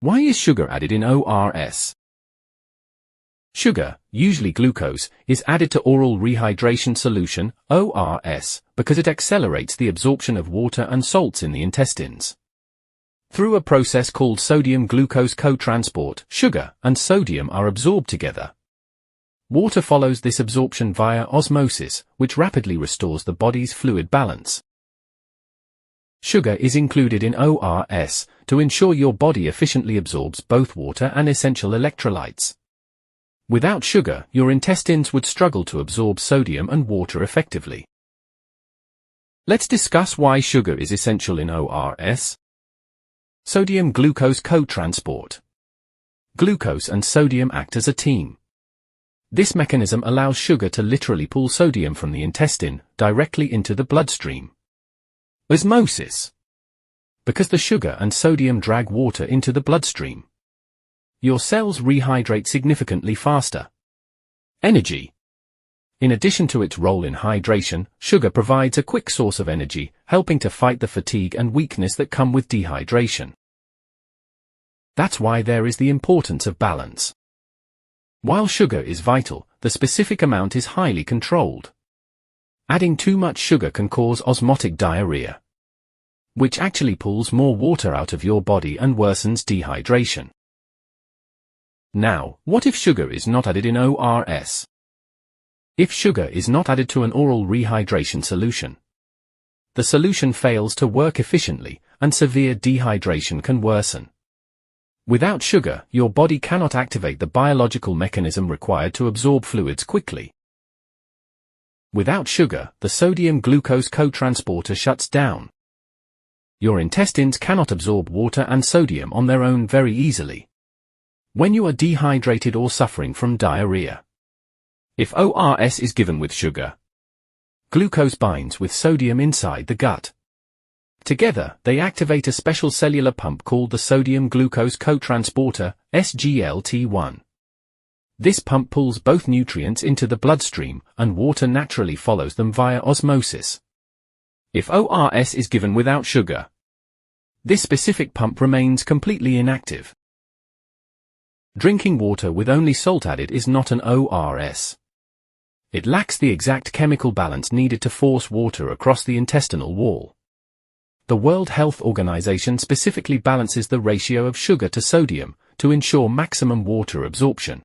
Why is sugar added in ORS? Sugar, usually glucose, is added to oral rehydration solution, ORS, because it accelerates the absorption of water and salts in the intestines. Through a process called sodium-glucose cotransport, sugar and sodium are absorbed together. Water follows this absorption via osmosis, which rapidly restores the body's fluid balance. Sugar is included in ORS to ensure your body efficiently absorbs both water and essential electrolytes. Without sugar, your intestines would struggle to absorb sodium and water effectively. Let's discuss why sugar is essential in ORS. Sodium-glucose cotransport. Glucose and sodium act as a team. This mechanism allows sugar to literally pull sodium from the intestine directly into the bloodstream. Osmosis. Because the sugar and sodium drag water into the bloodstream, your cells rehydrate significantly faster. Energy. In addition to its role in hydration, sugar provides a quick source of energy, helping to fight the fatigue and weakness that come with dehydration. That's why there is the importance of balance. While sugar is vital, the specific amount is highly controlled. Adding too much sugar can cause osmotic diarrhea, which actually pulls more water out of your body and worsens dehydration. Now, what if sugar is not added in ORS? If sugar is not added to an oral rehydration solution, the solution fails to work efficiently, and severe dehydration can worsen. Without sugar, your body cannot activate the biological mechanism required to absorb fluids quickly. Without sugar, the sodium-glucose cotransporter shuts down. Your intestines cannot absorb water and sodium on their own very easily. When you are dehydrated or suffering from diarrhea, if ORS is given with sugar, glucose binds with sodium inside the gut. Together, they activate a special cellular pump called the sodium-glucose cotransporter, SGLT-1. This pump pulls both nutrients into the bloodstream, and water naturally follows them via osmosis. If ORS is given without sugar, this specific pump remains completely inactive. Drinking water with only salt added is not an ORS. It lacks the exact chemical balance needed to force water across the intestinal wall. The World Health Organization specifically balances the ratio of sugar to sodium to ensure maximum water absorption.